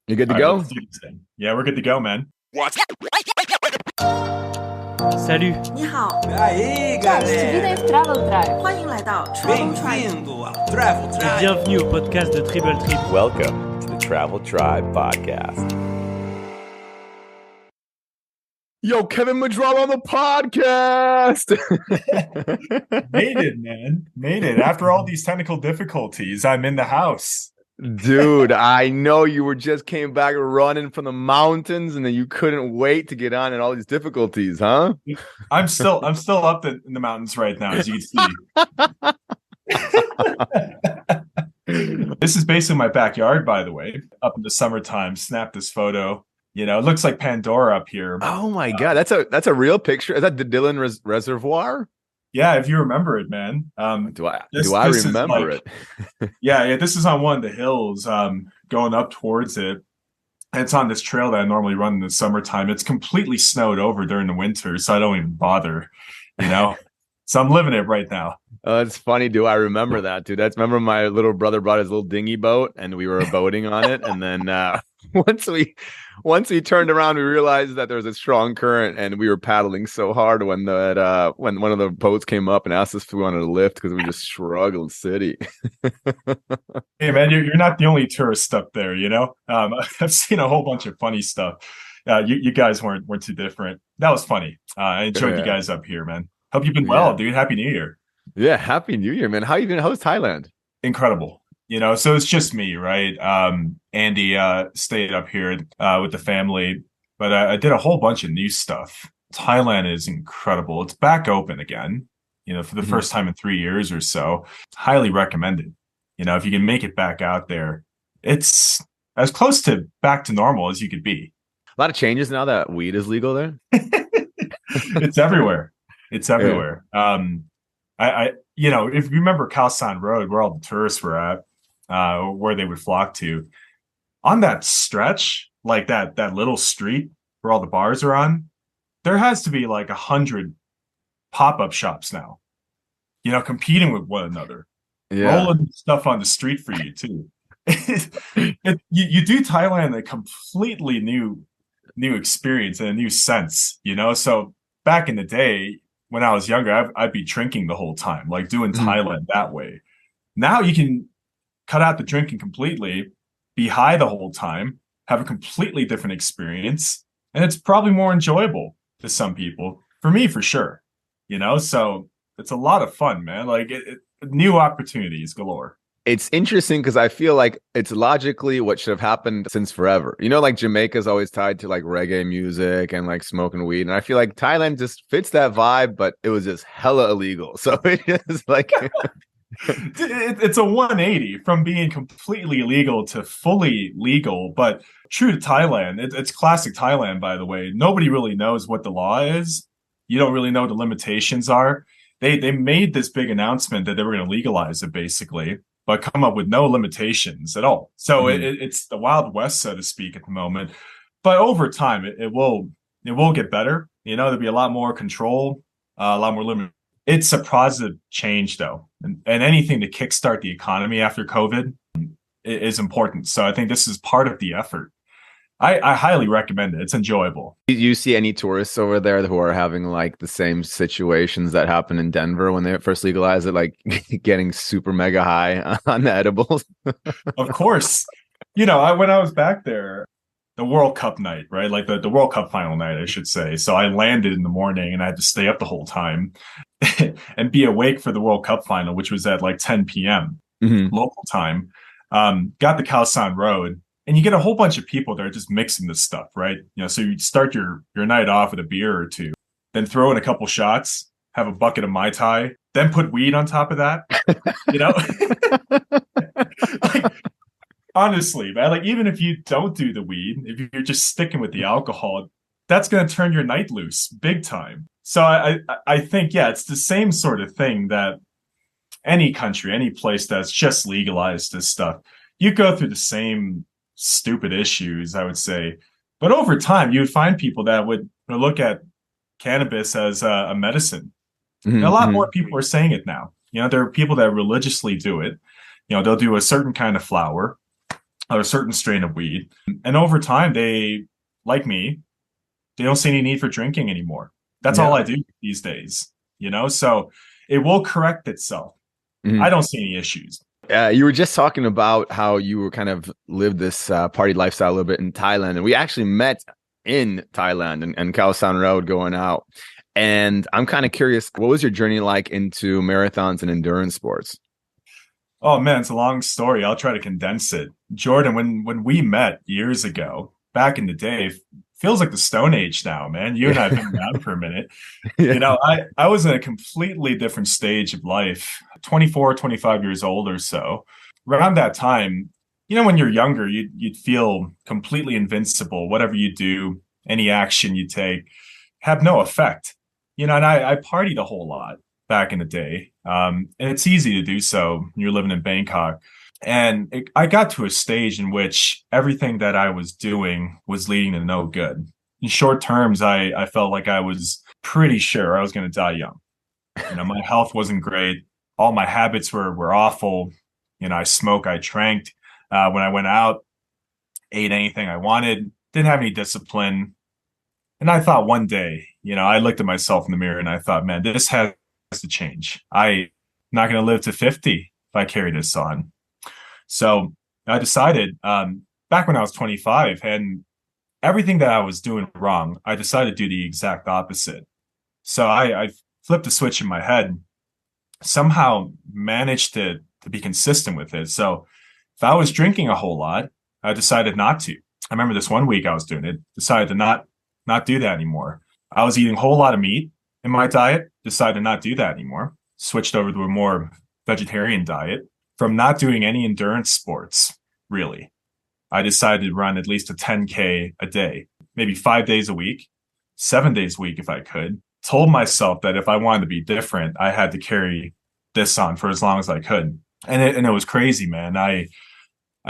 You good to All right, go? let's do this thing. Yeah, we're good to go, man. Salut. 你好， E aí, Bem-vindo galera? ao Travel Tribe. 欢迎来到 Travel Tribe。 Bem-vindo ao Travel Tribe. Bienvenue au podcast de Triple Trip. Welcome to the Travel Tribe podcast. Yo, Kevin Medrala on the podcast. Made it, man. Made it. After all these technical difficulties, I'm in the house. Dude, I know you just came back running from the mountains and then you couldn't wait to get on and all these difficulties, huh? I'm still up in the mountains right now, as you can see. This is basically my backyard, by the way. Up in the summertime, snapped this photo. You know, it looks like Pandora up here. Oh my God, that's a real picture. Is that the Dillon Reservoir? Yeah, if you remember it, man. Do I this remember like, it? yeah, this is on one of the hills going up towards it. And it's on this trail that I normally run in the summertime. It's completely snowed over during the winter, so I don't even bother, you know? So I'm living it right now. Oh, it's funny. Do I remember that, dude? Remember my little brother brought his little dinghy boat and we were boating on it. And then once we turned around, we realized that there was a strong current and we were paddling so hard when when one of the boats came up and asked us if we wanted to lift because we just struggled city. Hey, man, you're not the only tourist up there, you know? I've seen a whole bunch of funny stuff. You guys weren't too different. That was funny. I enjoyed you guys up here, man. Hope you've been well, dude. Happy New Year. Yeah, Happy New Year, man. How you been? How's Thailand? Incredible. You know, so it's just me, right? Andy stayed up here with the family, but I did a whole bunch of new stuff. Thailand is incredible. It's back open again, you know, for the first time in 3 years or so. Highly recommended. You know, if you can make it back out there, it's as close to back to normal as you could be. A lot of changes now that weed is legal there. It's everywhere. It's everywhere. Yeah. I you know, if you remember Khao San Road, where all the tourists were at, where they would flock to, on that stretch, like that little street where all the bars are on, there has to be like 100 pop-up shops now, you know, competing with one another, rolling stuff on the street for you too. You do Thailand a completely new experience and a new sense, you know. So back in the day, when I was younger, I'd be drinking the whole time, like doing Thailand that way. Now you can cut out the drinking completely, be high the whole time, have a completely different experience, and it's probably more enjoyable to some people. For me, for sure. You know, so it's a lot of fun, man. Like new opportunities galore. It's interesting because I feel like it's logically what should have happened since forever. You know, like Jamaica's always tied to like reggae music and like smoking weed. And I feel like Thailand just fits that vibe, but it was just hella illegal. So it's like... it's a 180 from being completely illegal to fully legal, but true to Thailand. It's classic Thailand, by the way. Nobody really knows what the law is. You don't really know what the limitations are. They made this big announcement that they were going to legalize it, basically, but come up with no limitations at all. So it's the Wild West, so to speak, at the moment. But over time, it will get better. You know, there'll be a lot more control, a lot more limit. It's a positive change, though, and anything to kickstart the economy after COVID is important. So I think this is part of the effort. I highly recommend it. It's enjoyable. Do you see any tourists over there who are having like the same situations that happened in Denver when they first legalized it, like getting super mega high on the edibles? Of course. You know, when I was back there, the World Cup night, right? Like the World Cup final night, I should say. So I landed in the morning and I had to stay up the whole time and be awake for the World Cup final, which was at like 10 p.m. Local time. Got the Khao San Road. And you get a whole bunch of people that are just mixing this stuff, right? You know, so you start your night off with a beer or two, then throw in a couple shots, have a bucket of Mai Tai, then put weed on top of that. You know, like, honestly, man, like even if you don't do the weed, if you're just sticking with the alcohol, that's going to turn your night loose big time. So I think, yeah, it's the same sort of thing that any country, any place that's just legalized this stuff, you go through the same stupid issues, I would say. But over time, you would find people that would look at cannabis as a medicine. And a lot more people are saying it now. You know, there are people that religiously do it. You know, they'll do a certain kind of flower, or a certain strain of weed. And over time, they, like me, they don't see any need for drinking anymore. That's all Yeah. I do these days, so it will correct itself. I Mhm. don't see any issues. You were just talking about how you were kind of lived this party lifestyle a little bit in Thailand, and we actually met in Thailand and Khao San Road going out. And I'm kind of curious, what was your journey like into marathons and endurance sports? Oh man, it's a long story. I'll try to condense it. Jordan, when we met years ago, back in the day, feels like the Stone Age now, man. You and I have been around for a minute. Yeah. I was in a completely different stage of life, 24, 25 years old or so. Around that time, when you're younger, you'd feel completely invincible. Whatever you do, any action you take, have no effect. And I partied a whole lot back in the day. And it's easy to do so when you're living in Bangkok. And I got to a stage in which everything that I was doing was leading to no good. In short terms, I felt like I was pretty sure I was going to die young. My health wasn't great. All my habits were awful. I smoke, I drank. When I went out, ate anything I wanted, didn't have any discipline. And I thought one day, I looked at myself in the mirror and I thought, man, this has to change. I'm not going to live to 50 if I carry this on. So I decided back when I was 25 and everything that I was doing wrong, I decided to do the exact opposite. So I flipped a switch in my head, somehow managed to be consistent with it. So if I was drinking a whole lot, I decided not to. I remember this one week I was doing it, decided to not do that anymore. I was eating a whole lot of meat in my diet, decided to not do that anymore. Switched over to a more vegetarian diet. From not doing any endurance sports, really, I decided to run at least a 10K a day, maybe 5 days a week, 7 days a week if I could. Told myself that if I wanted to be different, I had to carry this on for as long as I could. And it was crazy, man. I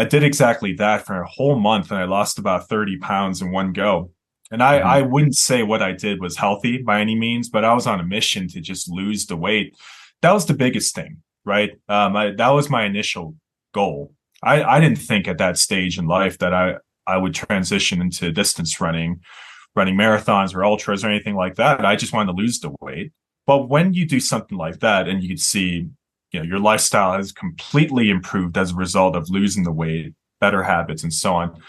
did exactly that for a whole month and I lost about 30 pounds in one go. And I wouldn't say what I did was healthy by any means, but I was on a mission to just lose the weight. That was the biggest thing, right? That was my initial goal. I didn't think at that stage in life that I would transition into distance running marathons or ultras or anything like that. I just wanted to lose the weight. But when you do something like that and you can see, your lifestyle has completely improved as a result of losing the weight, better habits, and so on,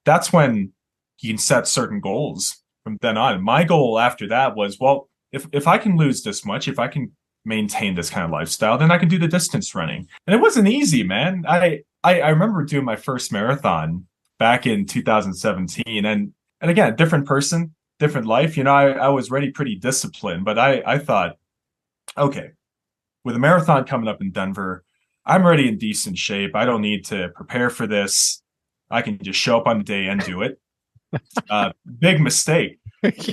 that's when you can set certain goals from then on. My goal after that was, well, if I can lose this much, if I can maintain this kind of lifestyle, then I can do the distance running. And it wasn't easy, man. I remember doing my first marathon back in 2017. And again, different person, different life. I was already pretty disciplined, but I thought, okay, with a marathon coming up in Denver, I'm already in decent shape. I don't need to prepare for this. I can just show up on the day and do it. Big mistake.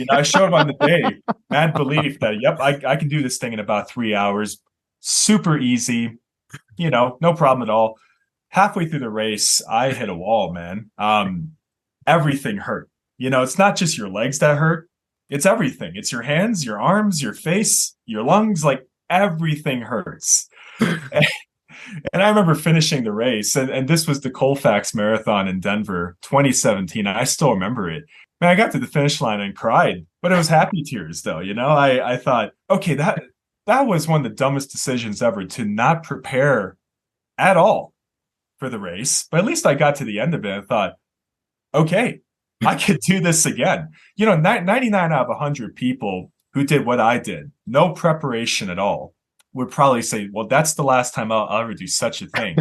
I showed up on the day, mad belief that, yep, I can do this thing in about 3 hours. Super easy, no problem at all. Halfway through the race, I hit a wall, man. Everything hurt. It's not just your legs that hurt. It's everything. It's your hands, your arms, your face, your lungs, like everything hurts. And I remember finishing the race, and this was the Colfax Marathon in Denver, 2017. I still remember it. Man, I got to the finish line and cried, but it was happy tears, though. I thought, okay, that was one of the dumbest decisions ever, to not prepare at all for the race. But at least I got to the end of it and thought, okay, I could do this again. 99 out of 100 people who did what I did, no preparation at all, would probably say, well, that's the last time I'll ever do such a thing.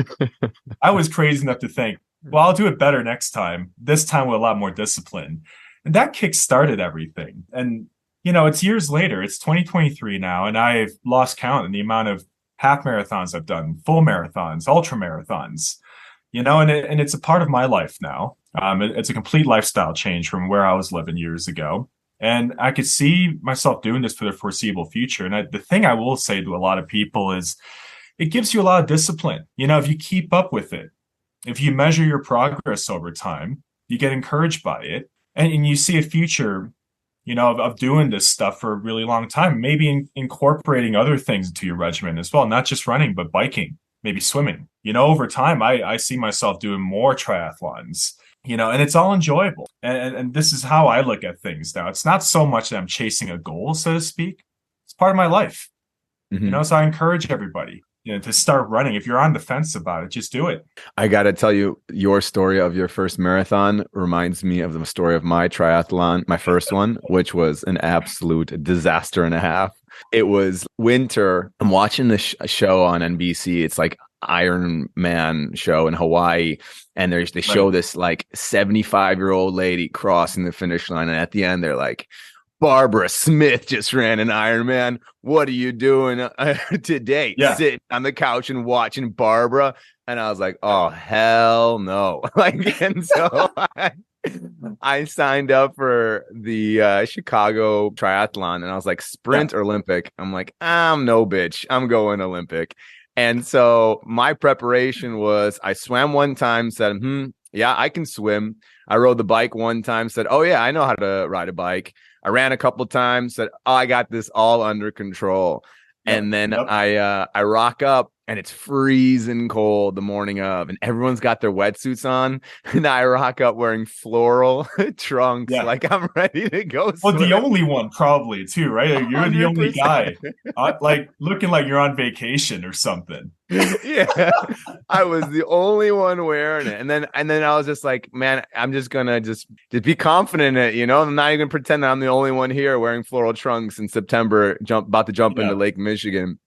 I was crazy enough to think, well, I'll do it better next time, this time with a lot more discipline. And that kick-started everything. And, it's years later, it's 2023 now, and I've lost count in the amount of half marathons I've done, full marathons, ultra marathons, and it's a part of my life now. It's a complete lifestyle change from where I was living years ago. And I could see myself doing this for the foreseeable future. And the thing I will say to a lot of people is it gives you a lot of discipline. If you keep up with it, if you measure your progress over time, you get encouraged by it. And you see a future, of doing this stuff for a really long time, maybe incorporating other things into your regimen as well, not just running, but biking. maybe swimming. Over time, I see myself doing more triathlons, and it's all enjoyable. And this is how I look at things now. It's not so much that I'm chasing a goal, so to speak. It's part of my life, so I encourage everybody, to start running. If you're on the fence about it, just do it. I got to tell you, your story of your first marathon reminds me of the story of my triathlon, my first one, which was an absolute disaster and a half. It was winter. I'm watching the show on NBC. It's like Iron Man show in Hawaii. And they show this like 75-year-old lady crossing the finish line. And at the end, they're like, Barbara Smith just ran an Ironman. What are you doing today? Yeah. Sitting on the couch and watching Barbara. And I was like, oh, hell no. And so I signed up for the Chicago triathlon, and I was like, sprint or Olympic? I'm like, I'm no bitch. I'm going Olympic. And so my preparation was I swam one time, said, yeah, I can swim. I rode the bike one time, said, oh, yeah, I know how to ride a bike. I ran a couple times, said, oh, I got this all under control. And then I rock up, and it's freezing cold the morning of, and everyone's got their wetsuits on. And I rock up wearing floral trunks, like I'm ready to go. Well, the only one probably too, right? You're 100%. The only guy, like looking like you're on vacation or something. Yeah, I was the only one wearing it, and then I was just like, man, I'm just gonna just be confident in it, I'm not even gonna pretend that I'm the only one here wearing floral trunks in September, about to jump into Lake Michigan.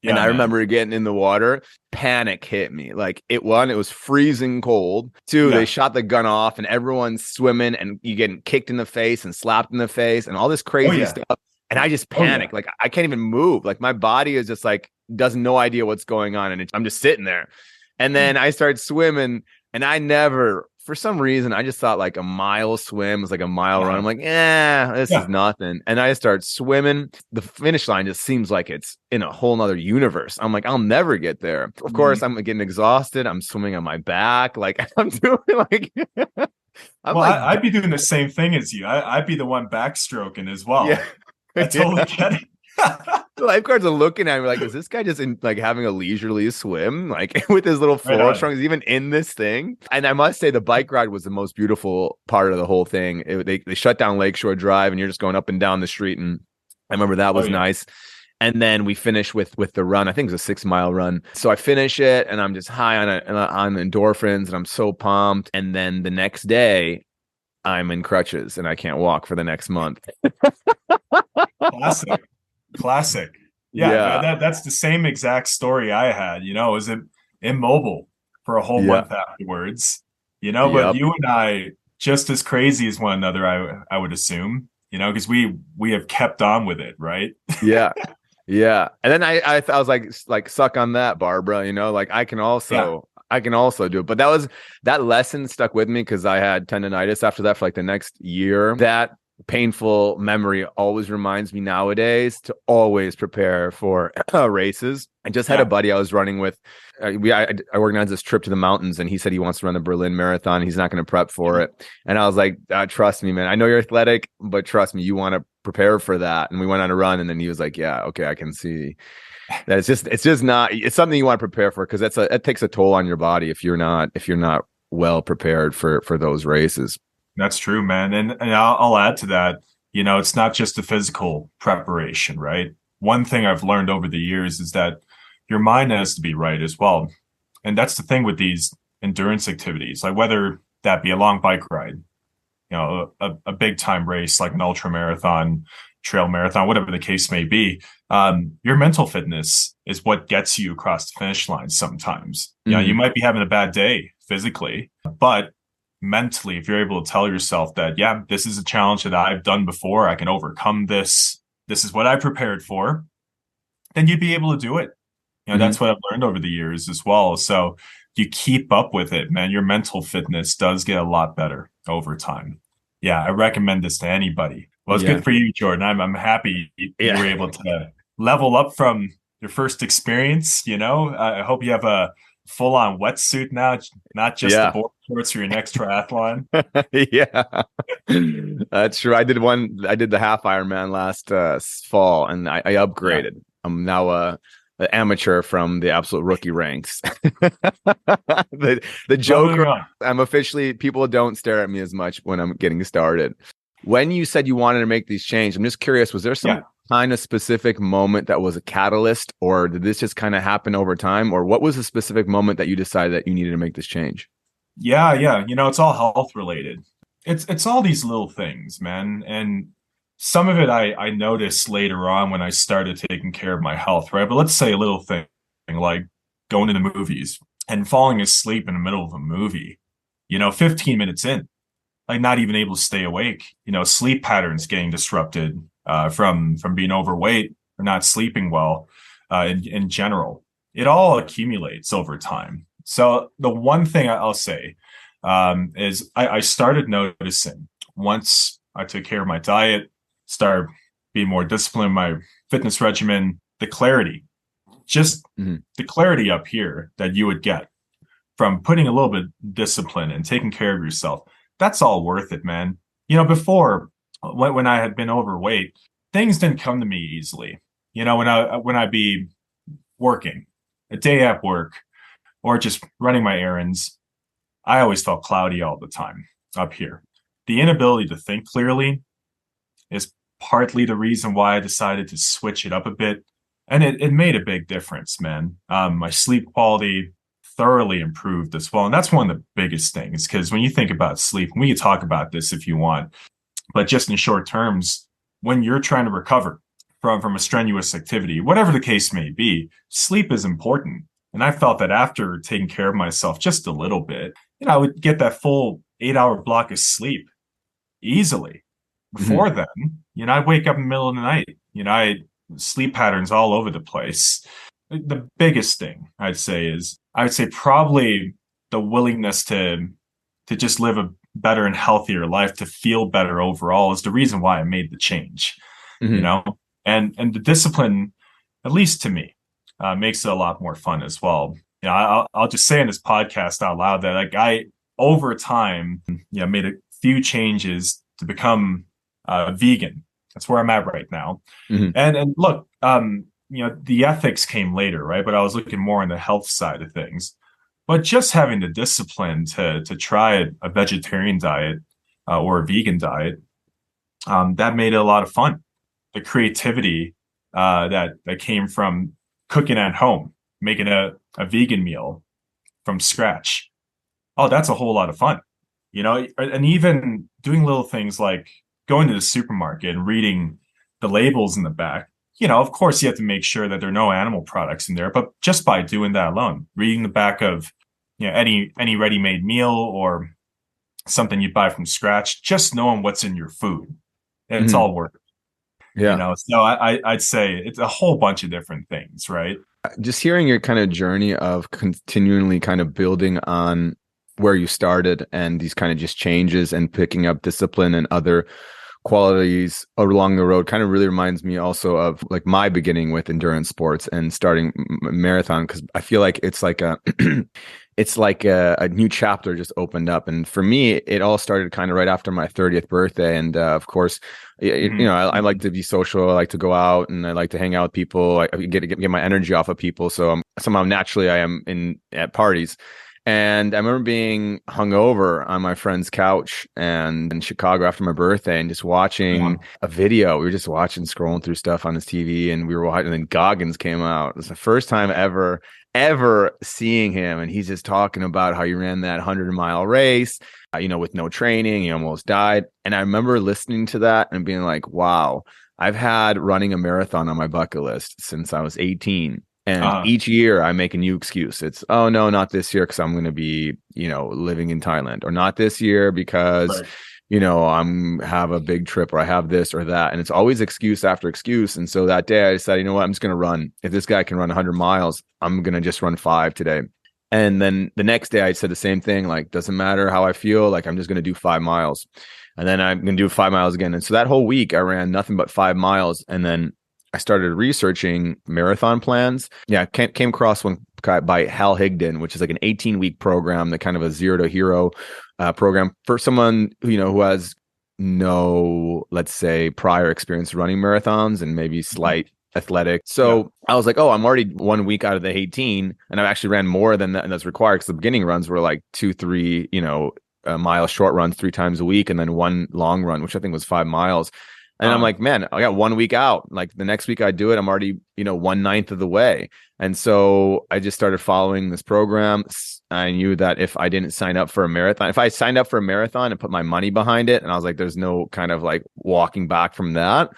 And I remember getting in the water, panic hit me. Like it was freezing cold. Two, they shot the gun off, and everyone's swimming, and you getting kicked in the face and slapped in the face and all this crazy stuff. And I just panicked. Like I can't even move. Like my body is just like doesn't no idea what's going on, and I'm just sitting there. And then I started swimming, and I never, for some reason, I just thought like a mile swim was like a mile run. I'm like, this is nothing. And I start swimming. The finish line just seems like it's in a whole nother universe. I'm like, I'll never get there. Of course, I'm getting exhausted. I'm swimming on my back. Like I'm doing like. I'd be doing the same thing as you. I'd be the one backstroking as well. Yeah. I totally get it. The lifeguards are looking at me like, is this guy just having a leisurely swim, like with his little floral trunks, even in this thing? And I must say, the bike ride was the most beautiful part of the whole thing. They shut down Lakeshore Drive, and you're just going up and down the street. And I remember that was nice. And then we finished with the run. I think it was a 6-mile run. So I finish it, and I'm just high on endorphins, and I'm so pumped. And then the next day, I'm in crutches, and I can't walk for the next month. Classic. Yeah. That's the same exact story I had. I was immobile for a whole month afterwards. But you and I, just as crazy as one another, I would assume. Because we have kept on with it, right? Yeah. And then I was like suck on that, Barbara. Like I can also do it. But that lesson stuck with me because I had tendonitis after that for like the next year. That painful memory always reminds me nowadays to always prepare for races. I just had a buddy I was running with. I organized this trip to the mountains, and he said he wants to run the Berlin Marathon. He's not going to prep for it. And I was like, trust me, man. I know you're athletic, but trust me, you want to prepare for that. And we went on a run, and then he was like, yeah, okay, I can see that it's just not, it's something you want to prepare for, because it takes a toll on your body if you're not well prepared for those races. That's true, man. And I'll add to that, it's not just the physical preparation, right? One thing I've learned over the years is that your mind has to be right as well. And that's the thing with these endurance activities, like whether that be a long bike ride, a big time race like an ultra marathon, trail marathon, whatever the case may be. Your mental fitness is what gets you across the finish line sometimes. You might be having a bad day physically, but mentally, if you're able to tell yourself that, this is a challenge that I've done before, I can overcome this. This is what I prepared for, then you'd be able to do it. That's what I've learned over the years as well. So you keep up with it, man. Your mental fitness does get a lot better over time. I recommend this to anybody. Well, it's good for you, Jordan. I'm happy you were able to level up from your first experience. I hope you have a full-on wetsuit now, not just the board shorts for your next triathlon. That's true. I did the half Ironman last fall, and I upgraded. I'm now amateur from the absolute rookie ranks. The Leveling Joker. up. I'm officially, people don't stare at me as much when I'm getting started. When you said you wanted to make these changes, I'm just curious, was there some kind of specific moment that was a catalyst, or did this just kind of happen over time? Or what was the specific moment that you decided that you needed to make this change? Yeah. It's all health related. It's all these little things, man. And some of it I noticed later on when I started taking care of my health, right? But let's say a little thing like going to the movies and falling asleep in the middle of a movie, 15 minutes in, like not even able to stay awake, sleep patterns getting disrupted from being overweight or not sleeping well in general. It all accumulates over time. So the one thing I'll say is I started noticing once I took care of my diet, started being more disciplined in my fitness regimen, the clarity, just the clarity up here that you would get from putting a little bit of discipline and taking care of yourself. That's all worth it, man. Before when I had been overweight, things didn't come to me easily. When I'd be working a day at work or just running my errands, I always felt cloudy all the time up here. The inability to think clearly is partly the reason why I decided to switch it up a bit. And it made a big difference, man. My sleep quality thoroughly improved as well. And that's one of the biggest things, because when you think about sleep, we can talk about this if you want, but just in short terms, when you're trying to recover from a strenuous activity, whatever the case may be, sleep is important. And I felt that after taking care of myself just a little bit, I would get that full 8-hour block of sleep easily. Before then, I'd wake up in the middle of the night. I sleep patterns all over the place. The biggest thing I would say probably the willingness to just live a better and healthier life, to feel better overall, is the reason why I made the change. And the discipline, at least to me, makes it a lot more fun as well. I'll just say in this podcast out loud that I over time made a few changes to become vegan. That's where I'm at right now. And look, the ethics came later, right? But I was looking more on the health side of things. But just having the discipline to try a vegetarian diet or a vegan diet, that made it a lot of fun. The creativity that came from cooking at home, making a vegan meal from scratch. Oh, that's a whole lot of fun, and even doing little things like going to the supermarket and reading the labels in the back. Of course, you have to make sure that there are no animal products in there, but just by doing that alone, reading the back of any ready-made meal or something you buy from scratch, just knowing what's in your food, and it's all worth it. Yeah. So I'd say it's a whole bunch of different things, right? Just hearing your kind of journey of continually kind of building on where you started and these kind of just changes and picking up discipline and other qualities along the road kind of really reminds me also of like my beginning with endurance sports and starting marathon, because I feel like it's like a it's like a new chapter just opened up. And for me, it all started kind of right after my 30th birthday. And of course, I like to be social. I like to go out and I like to hang out with people. I get my energy off of people. So somehow naturally I am at parties. And I remember being hungover on my friend's couch and in Chicago after my birthday and just watching a video. We were just scrolling through stuff on his TV, and we were watching, and then Goggins came out. It was the first time ever seeing him. And he's just talking about how he ran that 100-mile race, with no training. He almost died. And I remember listening to that and being like, wow, I've had running a marathon on my bucket list since I was 18. And each year I make a new excuse. It's, oh no, not this year because I'm going to be, living in Thailand, or not this year because, I'm have a big trip, or I have this or that. And it's always excuse after excuse. And so that day I decided, you know what, I'm just going to run. If this guy can run 100 miles, I'm going to just run 5 today. And then the next day I said the same thing, like, doesn't matter how I feel, like I'm just going to do 5 miles. And then I'm going to do 5 miles again. And so that whole week I ran nothing but 5 miles. And then I started researching marathon plans. Yeah, came across one by Hal Higdon, which is like an 18-week program, that kind of a 0 to hero program for someone who has no, let's say, prior experience running marathons and maybe slight athletic. So I was like, oh, I'm already 1 week out of the 18, and I've actually ran more than that, and that's required because the beginning runs were like 2-3, mile short runs 3 times a week, and then one long run, which I think was 5 miles. And I'm like, man, I got 1 week out. Like the next week I do it, I'm already, 1/9 of the way. And so I just started following this program. I knew that if I didn't sign up for a marathon, if I signed up for a marathon and put my money behind it, and I was like, there's no kind of like walking back from that.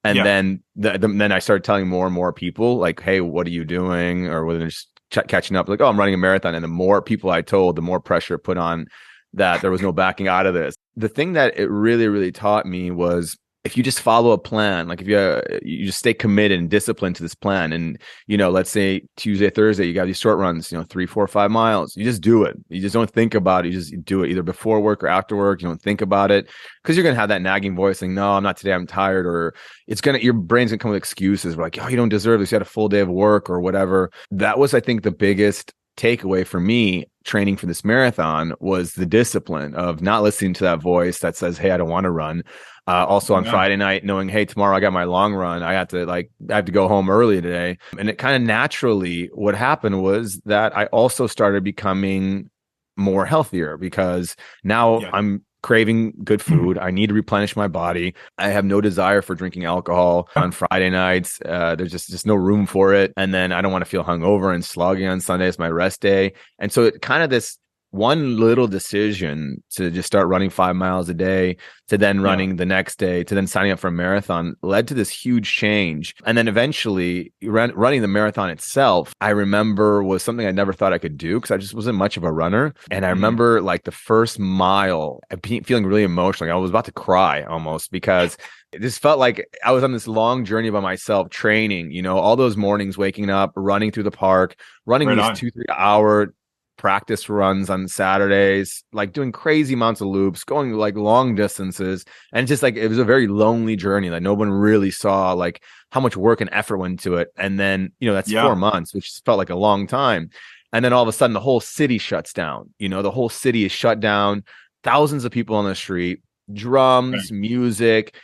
And then then I started telling more and more people like, hey, what are you doing? Or whether just catching up, like, oh, I'm running a marathon. And the more people I told, the more pressure put on that there was no backing out of this. The thing that it really, really taught me was if you just follow a plan, like if you just stay committed and disciplined to this plan, and let's say Tuesday, Thursday, you got these short runs, 3, 4, 5 miles. You just do it. You just don't think about it. You just do it either before work or after work. You don't think about it because you're gonna have that nagging voice saying, "No, I'm not today. I'm tired," or your brain's gonna come with excuses. We're like, "Oh, you don't deserve this. You had a full day of work or whatever." That was, I think, the biggest takeaway for me training for this marathon was the discipline of not listening to that voice that says, hey, I don't want to run. Also on Friday night, knowing, hey, tomorrow I got my long run. I have to go home early today. And it kind of naturally, what happened was that I also started becoming more healthier because now I'm craving good food. I need to replenish my body. I have no desire for drinking alcohol on Friday nights. There's just no room for it. And then I don't want to feel hungover and sluggy on Sunday. It's my rest day. And so it kind of this one little decision to just start running 5 miles a day, to then running the next day, to then signing up for a marathon led to this huge change. And then eventually running the marathon itself, I remember was something I never thought I could do because I just wasn't much of a runner. And I remember like the first mile, feeling really emotional. Like I was about to cry almost because it just felt like I was on this long journey by myself, training, all those mornings, waking up, running through the park, running these 2-3 hour practice runs on Saturdays, like doing crazy amounts of loops, going like long distances. And just like, it was a very lonely journey. Like no one really saw like how much work and effort went into it. And then, that's 4 months, which felt like a long time. And then all of a sudden the whole city shuts down, the whole city is shut down, thousands of people on the street, drums, music,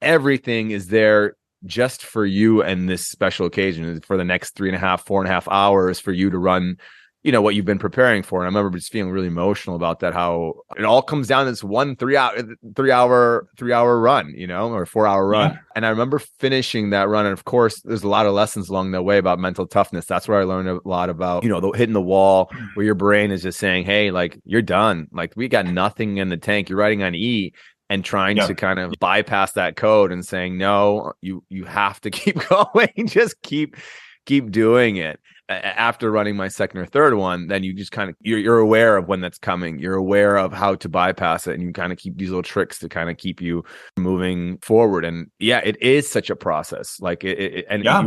everything is there just for you and this special occasion for the next 3.5, 4.5 hours for you to run what you've been preparing for. And I remember just feeling really emotional about that, how it all comes down to this one 3-hour run, or 4-hour run. And I remember finishing that run. And of course, there's a lot of lessons along the way about mental toughness. That's where I learned a lot about, hitting the wall where your brain is just saying, hey, like you're done. Like we got nothing in the tank. You're riding on E. And trying to kind of bypass that code and saying, no, you have to keep going. Just keep doing it. After running my second or third one, then you just kind of you're aware of when that's coming. You're aware of how to bypass it, and you kind of keep these little tricks to kind of keep you moving forward. And it is such a process. Like you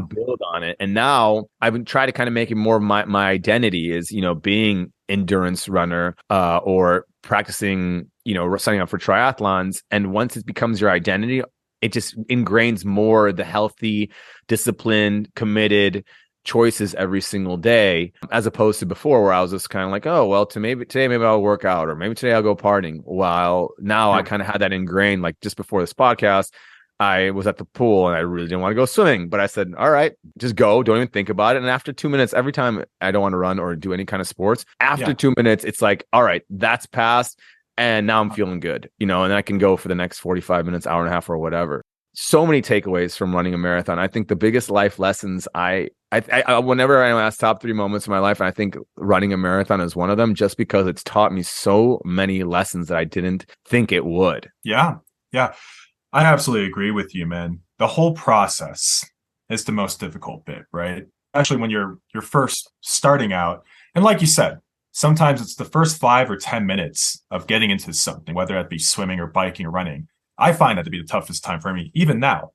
build on it. And now I've been trying to kind of make it more of my identity is being endurance runner or practicing signing up for triathlons. And once it becomes your identity, it just ingrains more the healthy, disciplined, committed choices every single day, as opposed to before where I was just kind of like, oh, well, today maybe I'll work out, or maybe today I'll go partying. While now I kind of had that ingrained. Like just before this podcast, I was at the pool and I really didn't want to go swimming, but I said, all right, just go. Don't even think about it. And after 2 minutes, every time I don't want to run or do any kind of sports, after 2 minutes, it's like, all right, that's passed. And now I'm feeling good, and I can go for the next 45 minutes, hour and a half or whatever. So many takeaways from running a marathon. I think the biggest life lessons I whenever I ask top 3 moments of my life, and I think running a marathon is one of them, just because it's taught me so many lessons that I didn't think it would. Yeah. I absolutely agree with you, man. The whole process is the most difficult bit, right? Actually, when you're first starting out, and like you said, sometimes it's the first 5 or 10 minutes of getting into something, whether that be swimming or biking or running. I find that to be the toughest time for me, even now.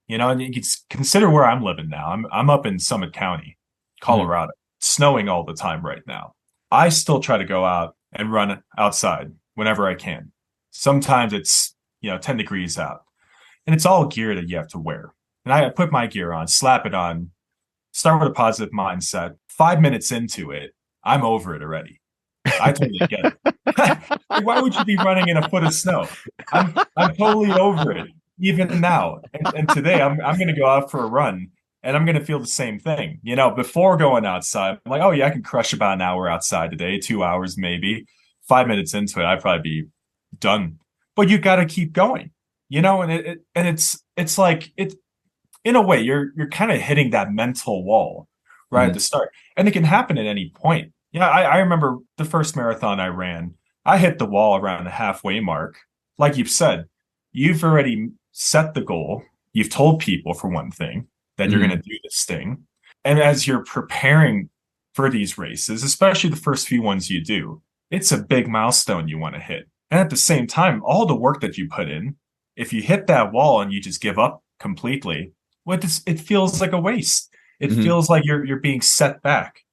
And you can consider where I'm living now. I'm up in Summit County, Colorado. It's snowing all the time right now. I still try to go out and run outside whenever I can. Sometimes it's 10 degrees out, and it's all gear that you have to wear. And I put my gear on, slap it on, start with a positive mindset. 5 minutes into it, I'm over it already. I totally get it. Why would you be running in a foot of snow? I'm totally over it, even now. And today I'm going to go out for a run And I'm going to feel the same thing. Before going outside, I'm like, oh, yeah, I can crush about an hour outside today, 2 hours maybe. 5 minutes into it, I'd probably be done. But you got to keep going, and it's like it in a way, you're kind of hitting that mental wall right at the start. And it can happen at any point. Yeah, I remember the first marathon I ran, I hit the wall around the halfway mark. Like you've said, you've already set the goal. You've told people, for one thing, that you're going to do this thing. And as you're preparing for these races, especially the first few ones you do, it's a big milestone you want to hit. And at the same time, all the work that you put in, if you hit that wall and you just give up completely, it feels like a waste. It feels like you're being set back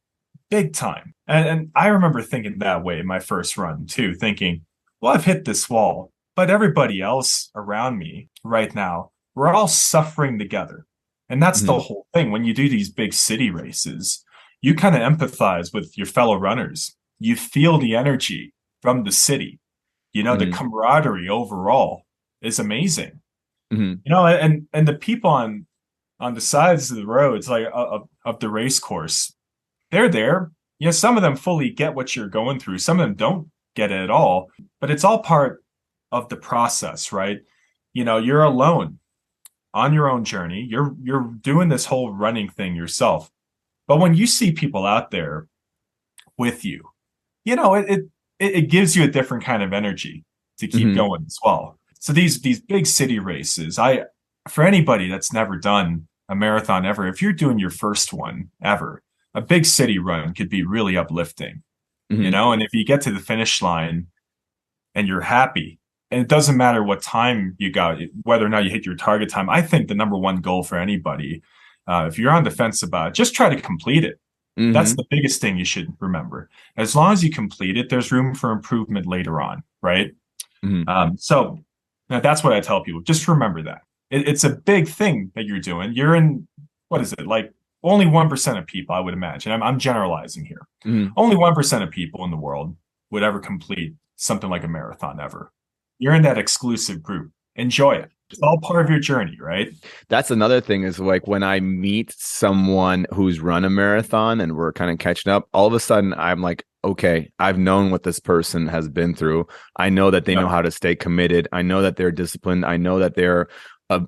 big time. And I remember thinking that way in my first run too, thinking, well, I've hit this wall, but everybody else around me right now, we're all suffering together. And that's the whole thing. When you do these big city races, you kind of empathize with your fellow runners. You feel the energy from the city. The camaraderie overall is amazing. And the people on the sides of the roads, like of the race course, they're there. Some of them fully get what you're going through. Some of them don't get it at all. But it's all part of the process, right? You're alone on your own journey. You're doing this whole running thing yourself. But when you see people out there with you, it gives you a different kind of energy to keep going as well. So these big city races, for anybody that's never done a marathon ever, if you're doing your first one ever, a big city run could be really uplifting, and if you get to the finish line and you're happy, and it doesn't matter what time you got, whether or not you hit your target time, I think the number one goal for anybody, if you're on the fence about it, just try to complete it. That's the biggest thing you should remember. As long as you complete it, there's room for improvement later on, right? So now that's what I tell people. Just remember that. It's a big thing that you're doing. You're in, what is it, like only 1% of people, I would imagine. I'm generalizing here. Only 1% of people in the world would ever complete something like a marathon ever. You're in that exclusive group. Enjoy it. It's all part of your journey, right? That's another thing is like when I meet someone who's run a marathon and we're kind of catching up, all of a sudden I'm like, okay, I've known what this person has been through. I know that they know how to stay committed. I know that they're disciplined. I know that they're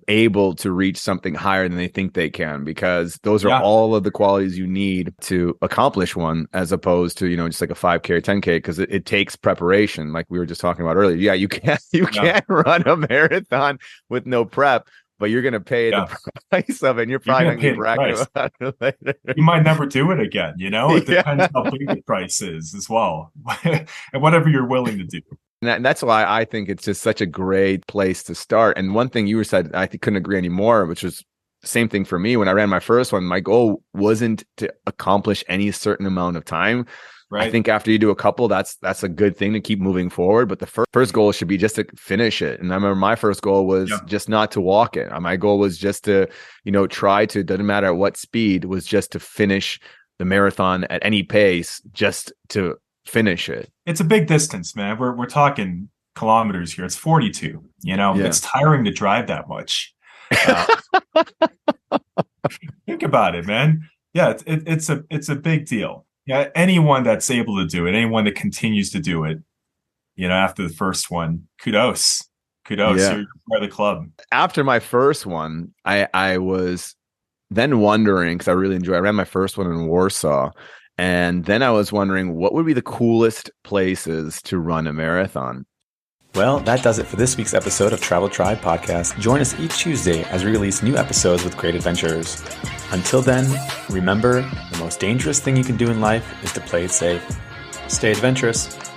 able to reach something higher than they think they can, because those are all of the qualities you need to accomplish one, as opposed to, just like a 5K or 10K, because it takes preparation. Like we were just talking about earlier. Yeah, you can't run a marathon with no prep, but you're going to pay the price of it. And you're probably going to be bragging about it later. You might never do it again. It depends how big the price is as well, and whatever you're willing to do. And that's why I think it's just such a great place to start. And one thing you said, I couldn't agree anymore, which was the same thing for me. When I ran my first one, my goal wasn't to accomplish any certain amount of time. Right. I think after you do a couple, that's a good thing to keep moving forward. But the first goal should be just to finish it. And I remember my first goal was just not to walk it. My goal was just to, try to, doesn't matter at what speed, was just to finish the marathon at any pace, just to finish it. It's a big distance, man. We're talking kilometers here. It's 42. It's tiring to drive that much. Think about it, man. Yeah, it's a big deal. Yeah, anyone that's able to do it, anyone that continues to do it, after the first one, kudos. You're part of the club. After my first one, I was then wondering, because I really enjoyed. I ran my first one in Warsaw. And then I was wondering, what would be the coolest places to run a marathon? Well, that does it for this week's episode of Travel Tribe Podcast. Join us each Tuesday as we release new episodes with great adventures. Until then, remember, the most dangerous thing you can do in life is to play it safe. Stay adventurous.